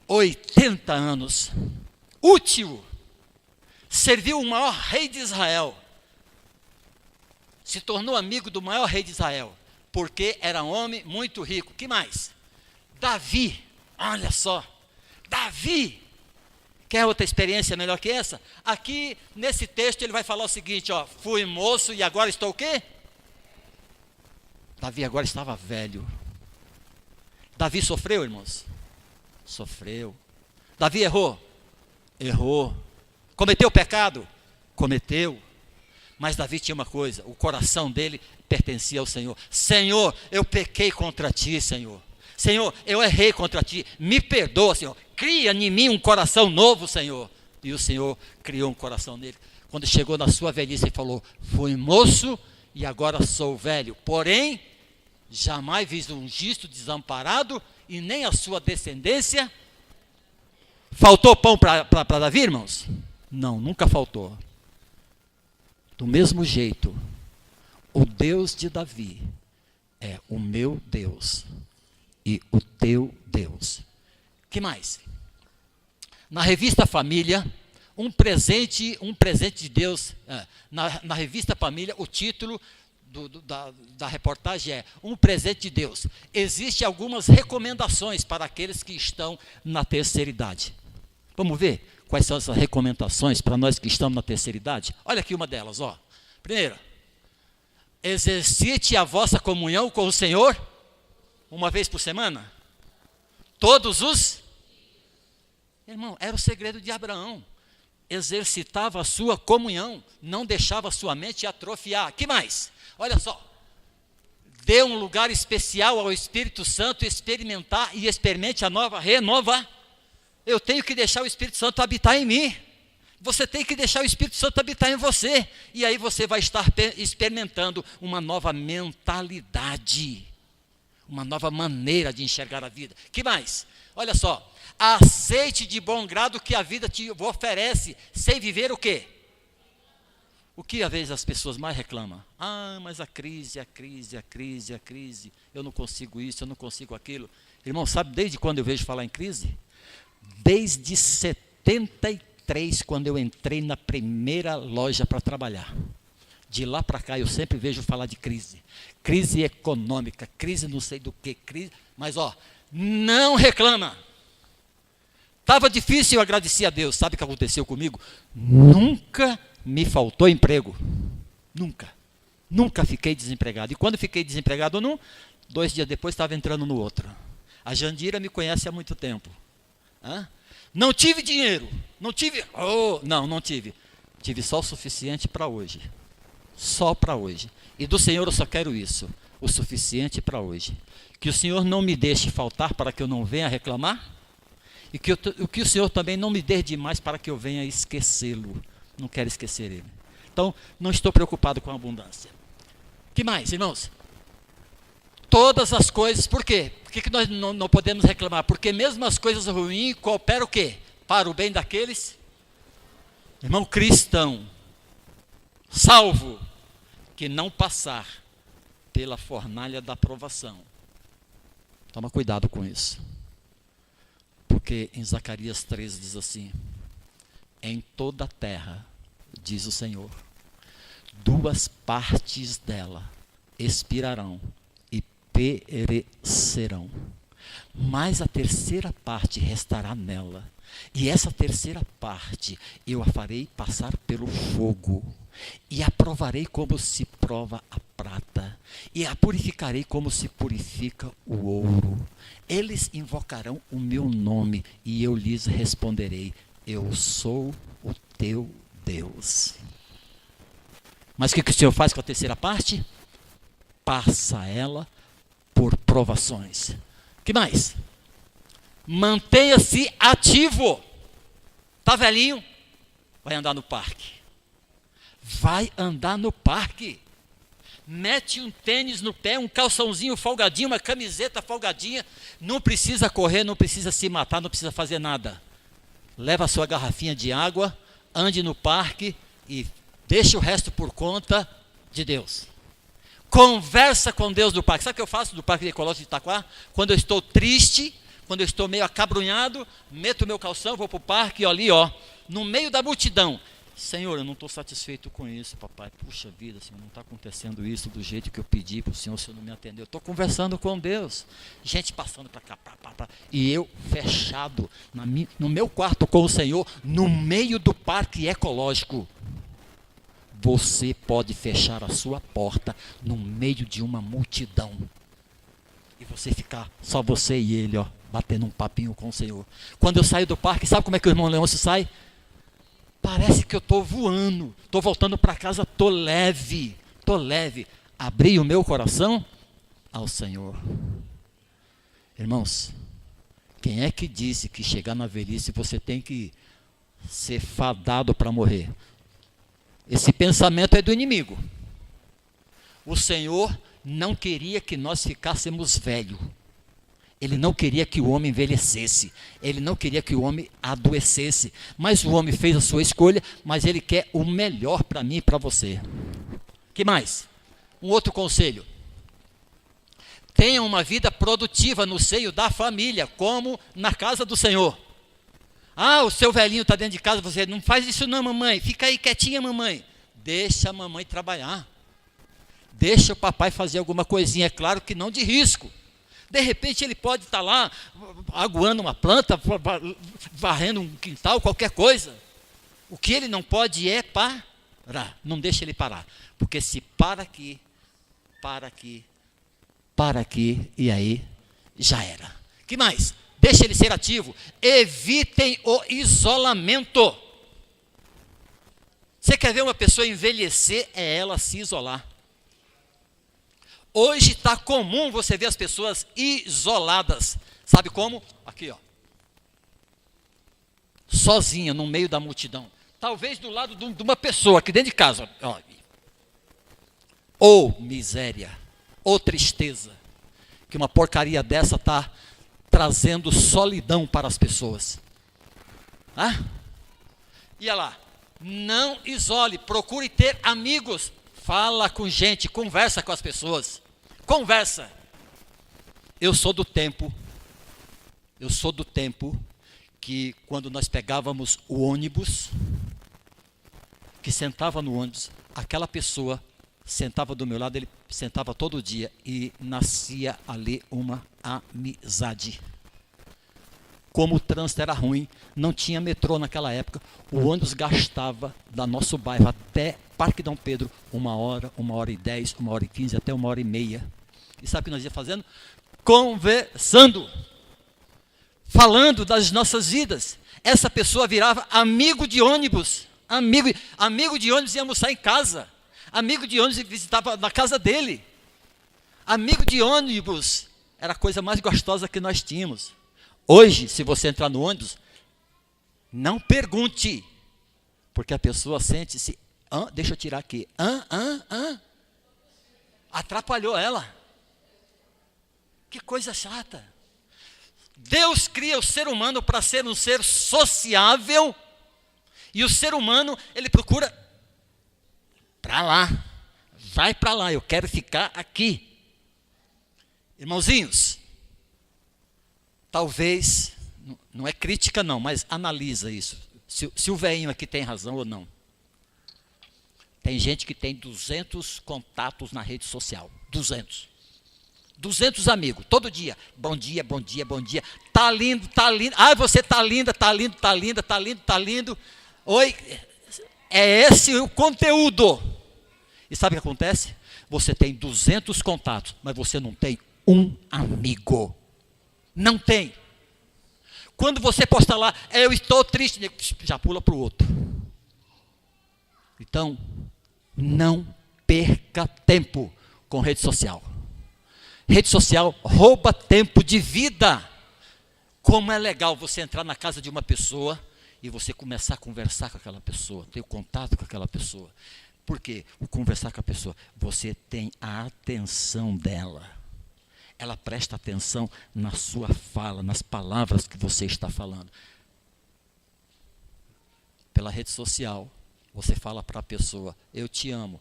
80 anos. Útil, serviu o maior rei de Israel, se tornou amigo do maior rei de Israel, porque era um homem muito rico. Que mais? Davi, olha só, Davi, quer outra experiência melhor que essa? Aqui, nesse texto, ele vai falar o seguinte, ó, fui moço e agora estou o quê? Davi agora estava velho. Davi sofreu, irmãos? Sofreu. Davi errou? Errou. Cometeu pecado? Cometeu. Mas Davi tinha uma coisa, o coração dele pertencia ao Senhor. Senhor, eu pequei contra ti, Senhor. Senhor, eu errei contra ti, me perdoa, Senhor. Cria em mim um coração novo, Senhor. E o Senhor criou um coração nele. Quando chegou na sua velhice, ele falou, fui moço e agora sou velho. Porém, jamais vi um justo desamparado e nem a sua descendência. Faltou pão para Davi, irmãos? Não, nunca faltou. Do mesmo jeito, o Deus de Davi é o meu Deus e o teu Deus. Que mais? Na revista Família, um presente de Deus. Na revista Família, o título da reportagem é Um Presente de Deus. Existem algumas recomendações para aqueles que estão na terceira idade. Vamos ver quais são essas recomendações para nós que estamos na terceira idade? Olha aqui uma delas, ó. Primeiro, exercite a vossa comunhão com o Senhor uma vez por semana. Todos os... Irmão, era o segredo de Abraão. Exercitava a sua comunhão, não deixava a sua mente atrofiar. Que mais? Olha só. Dê um lugar especial ao Espírito Santo experimentar e experimente a renova. Eu tenho que deixar o Espírito Santo habitar em mim. Você tem que deixar o Espírito Santo habitar em você. E aí você vai estar experimentando uma nova mentalidade. Uma nova maneira de enxergar a vida. Que mais? Olha só. Aceite de bom grado o que a vida te oferece, sem viver o quê? O que às vezes as pessoas mais reclamam? Mas a crise, eu não consigo isso, eu não consigo aquilo. Irmão, sabe desde quando eu vejo falar em crise? Desde 73, quando eu entrei na primeira loja para trabalhar. De lá para cá eu sempre vejo falar de crise. Crise econômica, crise não sei do que, crise. Mas não reclama. Estava difícil, eu agradeci a Deus. Sabe o que aconteceu comigo? Nunca me faltou emprego. Nunca. Nunca fiquei desempregado. E quando fiquei desempregado, 2 dias depois estava entrando no outro. A Jandira me conhece há muito tempo. Não tive dinheiro. Não tive. Não tive. Tive só o suficiente para hoje. Só para hoje. E do Senhor eu só quero isso. O suficiente para hoje. Que o Senhor não me deixe faltar para que eu não venha reclamar. E que o Senhor também não me dê demais para que eu venha esquecê-lo. Não quero esquecer Ele. Então, não estou preocupado com a abundância. Que mais, irmãos? Todas as coisas, por quê? Por que nós não podemos reclamar? Porque mesmo as coisas ruins cooperam o quê? Para o bem daqueles, irmão, cristão, salvo, que não passar pela fornalha da provação. Toma cuidado com isso. Porque em Zacarias 13 diz assim: em toda a terra, diz o Senhor, 2 partes dela expirarão e perecerão, mas a terceira parte restará nela, e essa terceira parte eu a farei passar pelo fogo, e a provarei como se prova a prata, e a purificarei como se purifica o ouro. Eles invocarão o meu nome, e eu lhes responderei: eu sou o teu Deus. Mas o que o Senhor faz com a terceira parte? Passa ela por provações. Que mais? Mantenha-se ativo. Está velhinho? Vai andar no parque. Vai andar no parque. Mete um tênis no pé, um calçãozinho folgadinho, uma camiseta folgadinha. Não precisa correr, não precisa se matar, não precisa fazer nada. Leva a sua garrafinha de água, ande no parque e deixe o resto por conta de Deus. Conversa com Deus do parque. Sabe o que eu faço do Parque Ecológico de Itaquá? Quando eu estou triste, quando eu estou meio acabrunhado, meto o meu calção, vou para o parque e ali, no meio da multidão. Senhor, eu não estou satisfeito com isso, papai. Puxa vida, Senhor, não está acontecendo isso do jeito que eu pedi para o Senhor não me atendeu. Eu estou conversando com Deus. Gente passando para cá, e eu fechado no meu quarto com o Senhor, no meio do parque ecológico. Você pode fechar a sua porta no meio de uma multidão. E você ficar, só você e ele, batendo um papinho com o Senhor. Quando eu saio do parque, sabe como é que o irmão Leôncio sai? Parece que eu estou voando, estou voltando para casa, estou leve. Abri o meu coração ao Senhor. Irmãos, quem é que disse que chegar na velhice você tem que ser fadado para morrer? Esse pensamento é do inimigo. O Senhor não queria que nós ficássemos velhos. Ele não queria que o homem envelhecesse, ele não queria que o homem adoecesse, mas o homem fez a sua escolha, mas ele quer o melhor para mim e para você. Que mais? Um outro conselho. Tenha uma vida produtiva no seio da família, como na casa do Senhor. Ah, o seu velhinho está dentro de casa, você não faz isso não, mamãe, fica aí quietinha, mamãe. Deixa a mamãe trabalhar. Deixa o papai fazer alguma coisinha, é claro que não de risco. De repente ele pode estar lá, aguando uma planta, varrendo um quintal, qualquer coisa. O que ele não pode é parar, não deixa ele parar. Porque se para aqui, e aí já era. Que mais? Deixa ele ser ativo. Evitem o isolamento. Você quer ver uma pessoa envelhecer? É ela se isolar. Hoje está comum você ver as pessoas isoladas. Sabe como? Aqui, ó. Sozinha, no meio da multidão. Talvez do lado de uma pessoa, aqui dentro de casa. Ó. Ou miséria, ou tristeza. Que uma porcaria dessa está trazendo solidão para as pessoas. Ah? E olha lá. Não isole, procure ter amigos. Fala com gente, conversa com as pessoas. Conversa. Eu sou do tempo que quando nós pegávamos o ônibus, que sentava no ônibus, aquela pessoa sentava do meu lado, ele sentava todo dia e nascia ali uma amizade. Como o trânsito era ruim, não tinha metrô naquela época, o ônibus gastava da nosso bairro até Parque Dom Pedro 1 hora, 1h10, 1h15, até 1h30. E sabe o que nós ia fazendo? Conversando, falando das nossas vidas. Essa pessoa virava amigo de ônibus, amigo de ônibus ia almoçar em casa, amigo de ônibus visitava na casa dele. Amigo de ônibus era a coisa mais gostosa que nós tínhamos. Hoje, se você entrar no ônibus, não pergunte, porque a pessoa sente-se, deixa eu tirar aqui, atrapalhou ela. Que coisa chata. Deus cria o ser humano para ser um ser sociável, e o ser humano, ele procura para lá, vai para lá, eu quero ficar aqui. Irmãozinhos, talvez, não é crítica não, mas analisa isso. Se o velhinho aqui tem razão ou não. Tem gente que tem 200 contatos na rede social. 200 amigos, todo dia. Bom dia, bom dia, bom dia. Tá lindo, tá lindo. Ah, você tá linda, tá lindo, tá linda, tá lindo, tá lindo. Oi, é esse o conteúdo. E sabe o que acontece? Você tem 200 contatos, mas você não tem um amigo. Não tem. Quando você posta lá, eu estou triste, já pula para o outro. Então, não perca tempo com rede social. Rede social rouba tempo de vida. Como é legal você entrar na casa de uma pessoa e você começar a conversar com aquela pessoa, ter contato com aquela pessoa. Por quê? O conversar com a pessoa, você tem a atenção dela. Ela presta atenção na sua fala, nas palavras que você está falando. Pela rede social, você fala para a pessoa, eu te amo.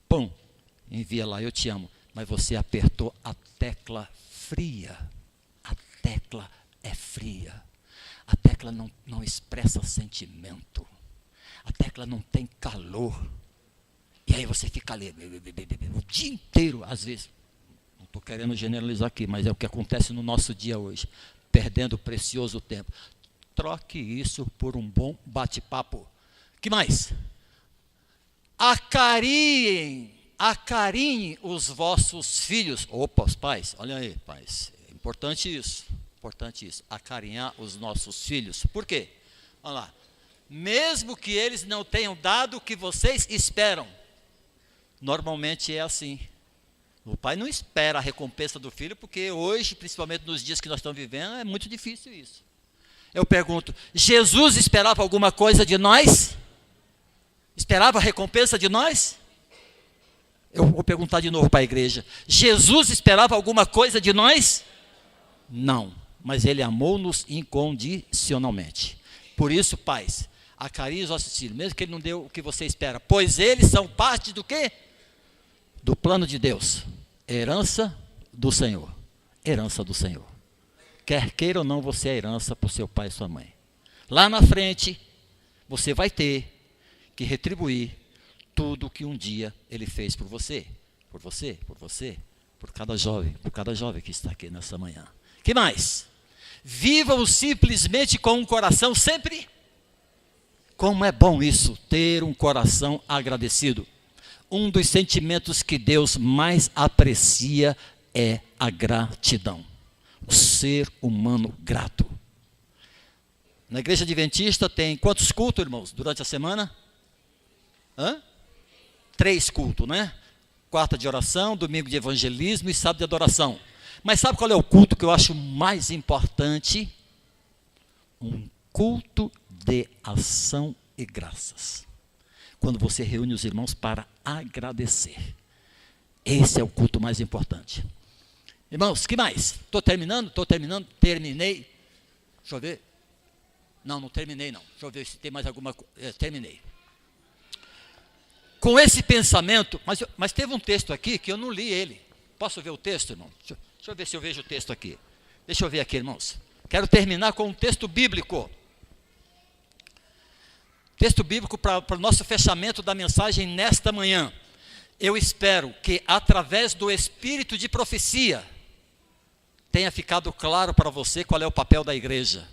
Pum, envia lá, eu te amo. Mas você apertou a tecla fria. A tecla é fria. A tecla não expressa sentimento. A tecla não tem calor. E aí você fica ali o dia inteiro, às vezes. Não estou querendo generalizar aqui, mas é o que acontece no nosso dia hoje. Perdendo precioso tempo. Troque isso por um bom bate-papo. Que mais? Acarinhem os vossos filhos. Opa, os pais, olha aí, pais. É importante isso. Acarinhar os nossos filhos. Por quê? Olha lá. Mesmo que eles não tenham dado o que vocês esperam. Normalmente é assim. O pai não espera a recompensa do filho, porque hoje, principalmente nos dias que nós estamos vivendo, é muito difícil isso. Eu pergunto, Jesus esperava alguma coisa de nós? Esperava a recompensa de nós? Eu vou perguntar de novo para a igreja. Jesus esperava alguma coisa de nós? Não, mas Ele amou-nos incondicionalmente. Por isso, pais, acariem os vossos filhos, mesmo que Ele não deu o que você espera, pois eles são parte do quê? Do plano de Deus, herança do Senhor, herança do Senhor. Quer queira ou não, você é herança para o seu pai e sua mãe. Lá na frente, você vai ter que retribuir tudo que um dia Ele fez por você, por você, por você, por cada jovem que está aqui nessa manhã. Que mais? Vivam simplesmente com um coração sempre. Como é bom isso, ter um coração agradecido. Um dos sentimentos que Deus mais aprecia é a gratidão. O ser humano grato. Na igreja adventista tem quantos cultos, irmãos, durante a semana? 3 cultos, né? Quarta de oração, domingo de evangelismo e sábado de adoração. Mas sabe qual é o culto que eu acho mais importante? Um culto de ação e graças. Quando você reúne os irmãos para agradecer. Esse é o culto mais importante. Irmãos, que mais? Estou terminando? Terminei. Deixa eu ver. Não terminei não. Deixa eu ver se tem mais alguma coisa. Terminei. Com esse pensamento, mas teve um texto aqui que eu não li ele. Posso ver o texto, irmão? Deixa eu ver se eu vejo o texto aqui. Deixa eu ver aqui, irmãos. Quero terminar com um texto bíblico. Texto bíblico para o nosso fechamento da mensagem nesta manhã. Eu espero que através do espírito de profecia tenha ficado claro para você qual é o papel da igreja.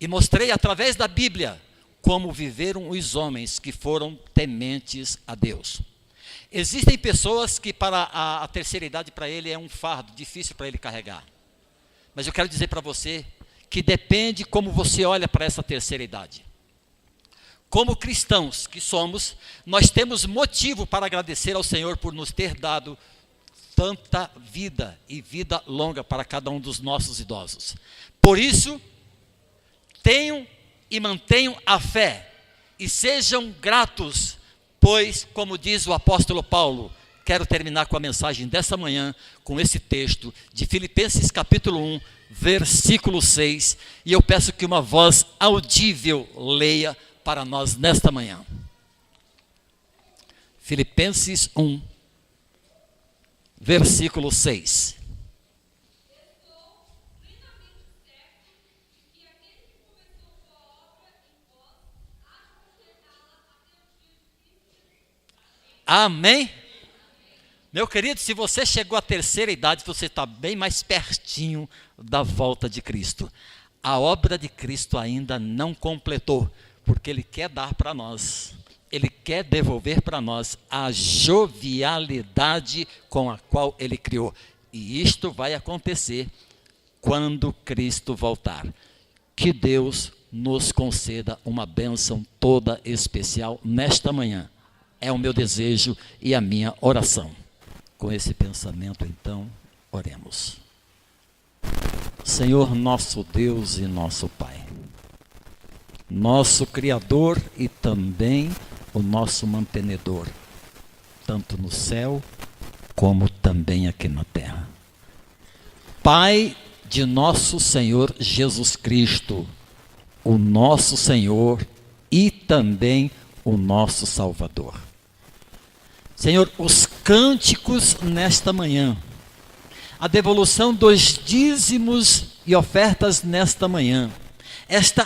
E mostrei através da Bíblia como viveram os homens que foram tementes a Deus. Existem pessoas que para a terceira idade para ele é um fardo, difícil para ele carregar. Mas eu quero dizer para você que depende como você olha para essa terceira idade. Como cristãos que somos, nós temos motivo para agradecer ao Senhor por nos ter dado tanta vida e vida longa para cada um dos nossos idosos. Por isso, tenham e mantenham a fé e sejam gratos, pois, como diz o apóstolo Paulo, quero terminar com a mensagem dessa manhã, com esse texto de Filipenses capítulo 1, versículo 6, e eu peço que uma voz audível leia para nós nesta manhã. Filipenses 1, versículo 6. Amém? Meu querido, se você chegou à terceira idade, você está bem mais pertinho da volta de Cristo. A obra de Cristo ainda não completou, porque Ele quer dar para nós, Ele quer devolver para nós a jovialidade com a qual Ele criou. E isto vai acontecer quando Cristo voltar. Que Deus nos conceda uma bênção toda especial nesta manhã. É o meu desejo e a minha oração. Com esse pensamento, então, oremos. Senhor, nosso Deus e nosso Pai, nosso Criador e também o nosso mantenedor, tanto no céu como também aqui na terra. Pai de nosso Senhor Jesus Cristo, o nosso Senhor e também o nosso Salvador. Senhor, os cânticos nesta manhã, a devolução dos dízimos e ofertas nesta manhã,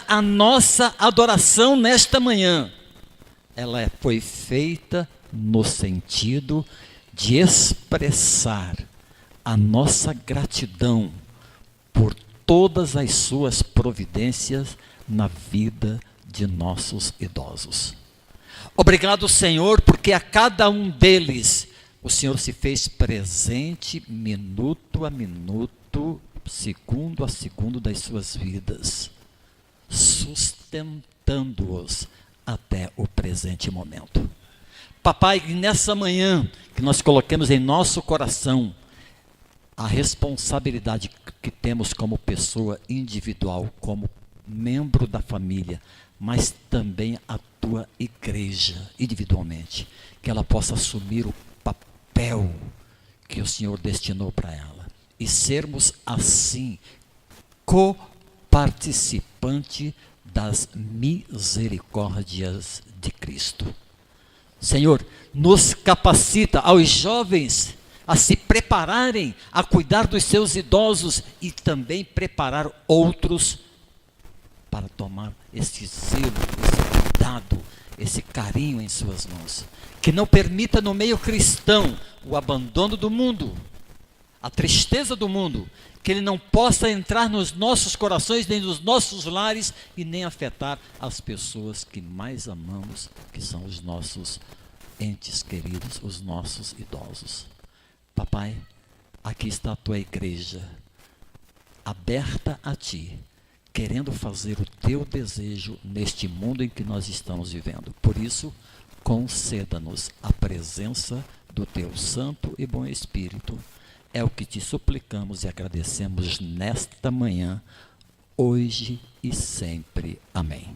a nossa adoração nesta manhã, ela foi feita no sentido de expressar a nossa gratidão por todas as suas providências na vida de nossos idosos. Obrigado, Senhor, porque a cada um deles o Senhor se fez presente minuto a minuto, segundo a segundo das suas vidas, sustentando-os até o presente momento. Papai, nessa manhã que nós coloquemos em nosso coração a responsabilidade que temos como pessoa individual, como membro da família, mas também a tua igreja individualmente, que ela possa assumir o papel que o Senhor destinou para ela e sermos assim coparticipante das misericórdias de Cristo. Senhor, nos capacita aos jovens a se prepararem, a cuidar dos seus idosos e também preparar outros para tomar esse zelo, esse cuidado, esse carinho em suas mãos. Que não permita no meio cristão o abandono do mundo, a tristeza do mundo, que ele não possa entrar nos nossos corações, nem nos nossos lares e nem afetar as pessoas que mais amamos, que são os nossos entes queridos, os nossos idosos. Papai, aqui está a tua igreja, aberta a ti, querendo fazer o teu desejo neste mundo em que nós estamos vivendo. Por isso, conceda-nos a presença do teu Santo e Bom Espírito. É o que te suplicamos e agradecemos nesta manhã, hoje e sempre. Amém.